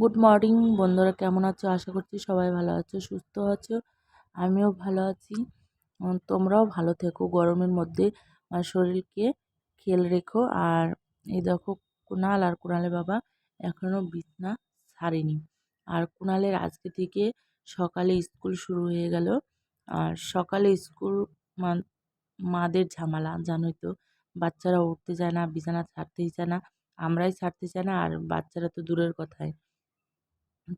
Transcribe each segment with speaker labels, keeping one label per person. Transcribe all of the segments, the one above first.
Speaker 1: Good morning বন্ধুরা, কেমন আছো? আশা করছি সবাই ভালো আছো, সুস্থ আছো। আমিও ভালো আছি। তোমরাও ভালো থেকো গরমের মধ্যে। শরীরকে খেয়াল রেখো। আর এই দেখো, কুনাল আর কুনালের বাবা এখনও বিছনা ছাড়েনি। আর কুনালের আজকে থেকে সকালে স্কুল শুরু হয়ে গেল। আর সকালে স্কুল মাদের ঝামেলা জানোই তো। বাচ্চারা উঠতে চায় না, বিছানা ছাড়তেই চায় না, আমরাই ছাড়তে চাই না, আর বাচ্চারা তো দূরের কথাই।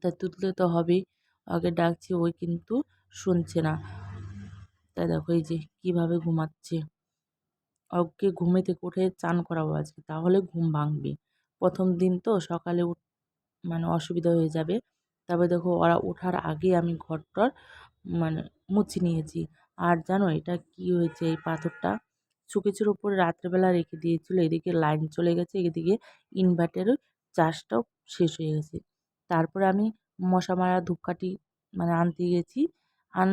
Speaker 1: তা তুলতে তো হবেই। ওকে ডাকছি, ওই কিন্তু শুনছে না। তাই দেখো এই যে কিভাবে ঘুমাচ্ছে। ওকে ঘুমে থেকে উঠে চান করাবো আজকে, তাহলে ঘুম ভাঙবে। প্রথম দিন তো সকালে অসুবিধা হয়ে যাবে। তারপরে দেখো ওরা ওঠার আগে আমি ঘরটর মুছে নিয়েছি। আর জানো এটা কি হয়েছে? এই পাথরটা শোকেজের উপরে রাত্রেবেলা রেখে দিয়েছিল। এদিকে লাইন চলে গেছে, এদিকে ইনভার্টারের চার্জটাও শেষ হয়ে গেছে। তারপরে আমি মশা মারা ধূপকাঠি আনতে গেছি। আন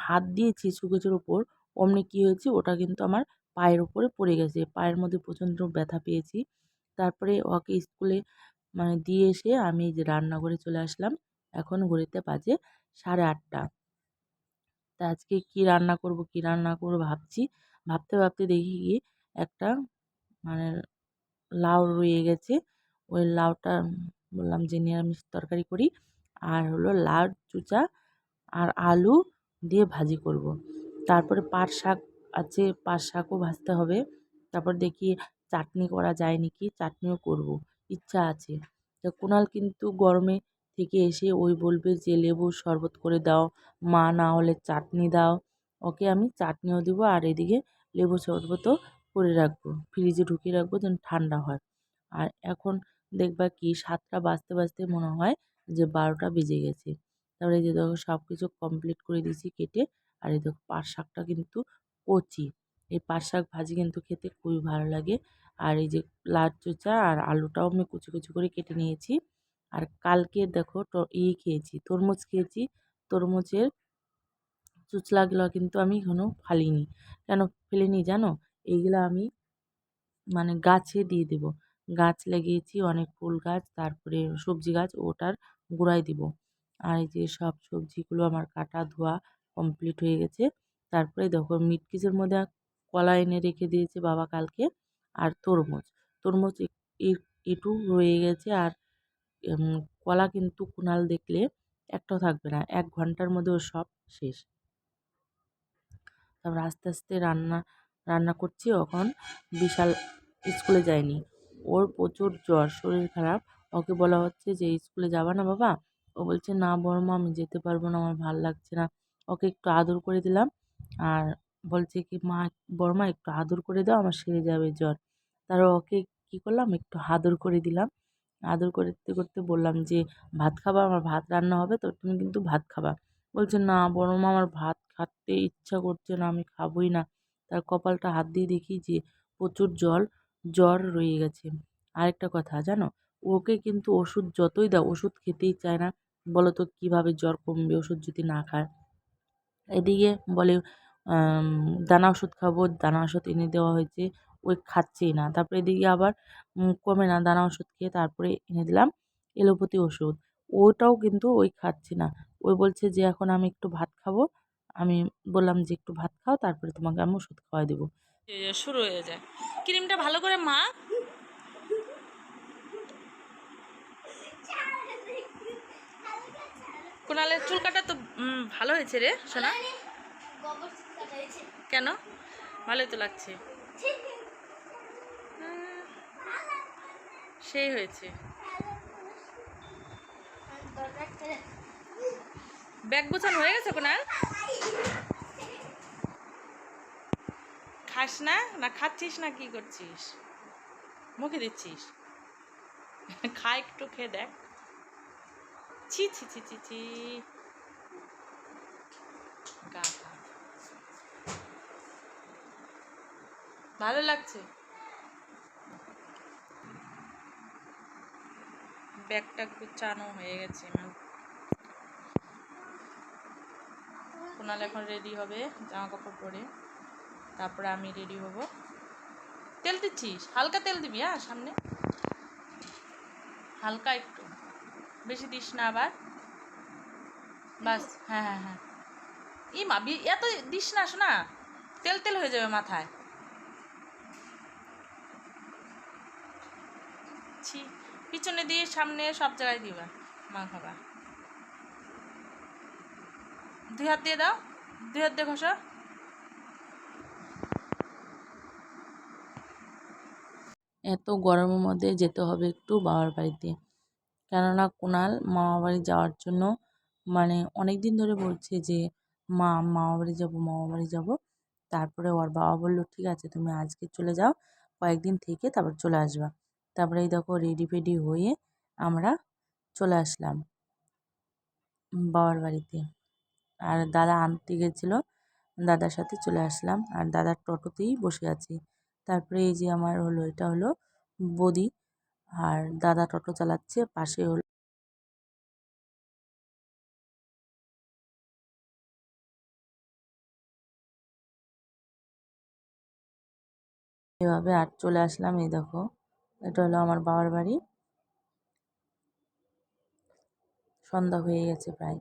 Speaker 1: হাত দিয়েছি শোকেজের উপর, অমনি কি হয়েছে, ওটা কিন্তু আমার পায়ের উপরে পড়ে গেছে। পায়ের মধ্যে প্রচণ্ড ব্যথা পেয়েছি। তারপরে ওকে স্কুলে দিয়ে এসে আমি এই যে রান্নাঘরে চলে আসলাম। এখন ঘড়িতে বাজে 8:30। তা আজকে কি রান্না করব ভাবছি। ভাবতে ভাবতে দেখি গিয়ে একটা মানে লাউ রয়ে গেছে। ওই লাউটা বললাম যে নিরামিষ তরকারি করি। আর হলো লাউ চুচা আর আলু দিয়ে ভাজি করব। তারপরে পাট শাক আছে, পাট শাকও ভাজতে হবে। তারপর দেখি চাটনি করা যায় নাকি, চাটনিও করব, ইচ্ছা আছে। তো কুনাল কিন্তু গরমে থেকে এসে ওই বলবে যে লেবুর শরবত করে দাও মা, না হলে চাটনি দাও। ওকে আমি চাটনিও দিব, আর এদিকে লেবু শরবতও করে রাখবো, ফ্রিজে ঢুকিয়ে রাখবো যেন ঠান্ডা হয়। আর এখন দেখবা কি 7টা বাজতে বাজতে মনে হয় যে 12টা বেজে গেছে। তারপরে এই যে দেখো সব কিছু কমপ্লিট করে দিয়েছি কেটে। আর এই দেখো পাট শাকটা কিন্তু কচি। এই পাট শাক ভাজি কিন্তু খেতে খুবই ভালো লাগে। আর এই যে লাউ চোচা আর আলুটাও আমি কুচি কুচি করে কেটে নিয়েছি। আর কালকে দেখো খেয়েছি, তরমুজ খেয়েছি। তরমুজের চুচলাগুলো কিন্তু আমি এখনো ফালিনি। কেন ফেলিনি জানো? এইগুলা আমি গাছে দিয়ে দেব। গাছ লাগিয়েছি অনেক, ফুল গাছ, তারপরে সবজি গাছ, ওটার গোড়ায় দিব। আর এই যে সব সবজিগুলো আমার কাটা ধোয়া কমপ্লিট হয়ে গেছে। তারপরে দেখো মিটকিসের মধ্যে কলা এনে রেখে দিয়েছে বাবা কালকে। আর তরমুজ, তরমুজ একটু রয়ে গেছে। আর কলা কিন্তু কুনাল দেখলে একটাও থাকবে না, 1 ঘন্টার মধ্যে ও সব শেষ। তারপর আস্তে আস্তে রান্না রান্না করছি। এখন বিশাল স্কুলে যায়নি, ওর প্রচুর জ্বর, শরীর খারাপ। ওকে বলা হচ্ছে যে স্কুলে যাবা না বাবা? ও বলছে না বড়মা, আমি যেতে পারবো না, আমার ভাল লাগছে না। ওকে একটু আদর করে দিলাম। আর বলছে কি মা, বড়মা একটু আদর করে দাও, আমার সেরে যাবে জ্বর। তারপর ওকে কি করলাম, একটু আদর করে দিলাম। আদর করতে করতে বললাম যে ভাত খাবা? আমার ভাত রান্না হবে তো, তুমি কিন্তু ভাত খাবা। বলছে না বড়মা, আমার ভাত খেতে ইচ্ছা করছে না, আমি খাবোই না। তার কপালটা হাত দিয়ে দেখি যে প্রচুর জ্বর রয়ে গেছে। আরেকটা কথা জানো, ওকে কিন্তু ওষুধ যতই দাও ওষুধ খেতেই চায় না। বলো তো কীভাবে জ্বর কমবে ওষুধ যদি না খায়? এদিকে বলে আম দানা ওষুধ খাবো, দানা ওষুধ এনে দেওয়া হয়েছে, ওই খাচ্ছেই না। তারপরে এদিকে আবার কমে না দানা ওষুধ খেয়ে, তারপরে এনে দিলাম এলোপ্যাথি ওষুধ, ওটাও কিন্তু ওই খাচ্ছে না। ওই বলছে যে এখন আমি একটু ভাত খাবো। আমি বললাম যে একটু ভাত খাও, তারপরে তোমাকে আমি ওষুধ খাওয়াই দেবো। শুরু হয়ে যায়। ক্রিমটা ভালো করে মা। কুনালের চুল কাটা তো ভালো হয়েছে রে সোনা। কেন? ভালোই তো লাগছে। সেই হয়েছে। ব্যাগ গোছানো হয়ে গেছে কুনাল? খাস না? না খাচ্ছিস না কি করছিস? মুখে দিচ্ছিস? খা, একটু খেয়ে দেখ। ছি ছি ছি ছি ছি, গাধা। ভালো লাগছে? ব্যাগটা গুছানো হয়ে গেছে। কুনাল এখন রেডি হবে জামা কাপড় পরে, তারপরে আমি রেডি হব। তেল দিচ্ছিস? হালকা তেল দিবি, হ্যাঁ সামনে হালকা একটু, বেশি দিস না আবার। বাস, হ্যাঁ হ্যাঁ হ্যাঁ। ই মা, এত দিস না, শোনা, তেল তেল হয়ে যাবে মাথায়। ছি, পিছনে দিয়ে সামনে সব জায়গায় দিবা, মা খাবা। 2 হাত দিয়ে দাও, 2 হাত দিয়ে ঘষো। এত গরমের মধ্যে যেতে হবে একটু বাবার বাড়িতে, কেননা কুনাল মামা বাড়ি যাওয়ার জন্য মানে অনেক দিন ধরে বলছে যে মামা বাড়ি যাবো, মামা বাড়ি যাবো। তারপরে ওর বাবা বললো ঠিক আছে তুমি আজকে চলে যাও, কয়েকদিন থেকে তারপর চলে আসবা। তারপরে এই দেখো রেডি ফেডি হয়ে আমরা চলে আসলাম বাবার বাড়িতে। আর দাদা আনতে গেছিলো, দাদার সাথে চলে আসলাম আর দাদার টোটোতেই বসে আছি। তারপরে এই যে আমার হলো, এটা হলো বৌদি, আর দাদা টোটো চালাচ্ছে, পাশে হলো এভাবে। আর চলে আসলাম, এই দেখো এটা হলো আমার বাবার বাড়ি। সন্ধ্যা হয়ে গেছে প্রায়।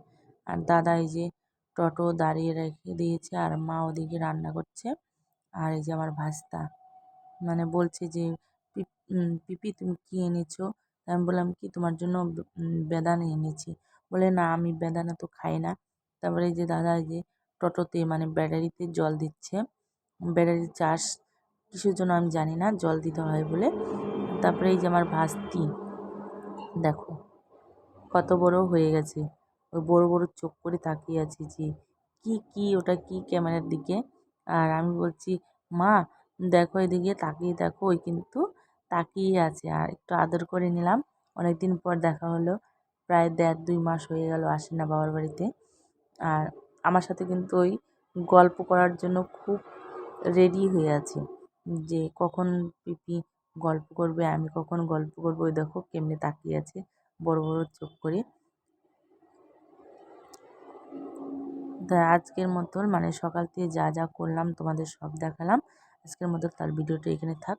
Speaker 1: আর দাদা এই যে টোটো দাঁড়িয়ে রেখে দিয়েছে আর মা ওদিকে রান্না করছে। আর এই যে আমার ভাস্তা মানে বলছে যে পিপি তুমি কি এনেছো? আমি বললাম কি তোমার জন্য বেদানা এনেছি। বলে না আমি বেদানা তো খাই না। তারপরে এই যে দাদা এই যে টোটোতে মানে ব্যাটারিতে জল দিচ্ছে, ব্যাটারি চার্জ কিসের জন্য আমি জানি না, জল দিতে হয় বলে। তারপরে এই যে আমার ভাস্তি দেখো কত বড় হয়ে গেছে, ওই বড় বড় চোখ করে তাকিয়ে আছে যে কি ওটা কি ক্যামেরার দিকে। আর আমি বলছি মা দেখো এদিকে তাকিয়ে দেখো, ওই কিন্তু তাকিয়ে আছে। আর একটু আদর করে নিলাম, অনেকদিন পর দেখা হলো, প্রায় 1.5-2 মাস হয়ে গেল আসি না বাবার বাড়িতে। আর আমার সাথে কিন্তু ওই গল্প করার জন্য খুব রেডি হয়ে আছে যে কখন পিপি গল্প করবে, আমি কখন গল্প করবো। ওই দেখো কেমনে তাকিয়ে আছে বড় বড় চোখ করে। তা আজকের মতন মানে সকাল থেকে যা যা করলাম তোমাদের সব দেখালাম। আজকের মতো তার ভিডিওটা এখানে থাক।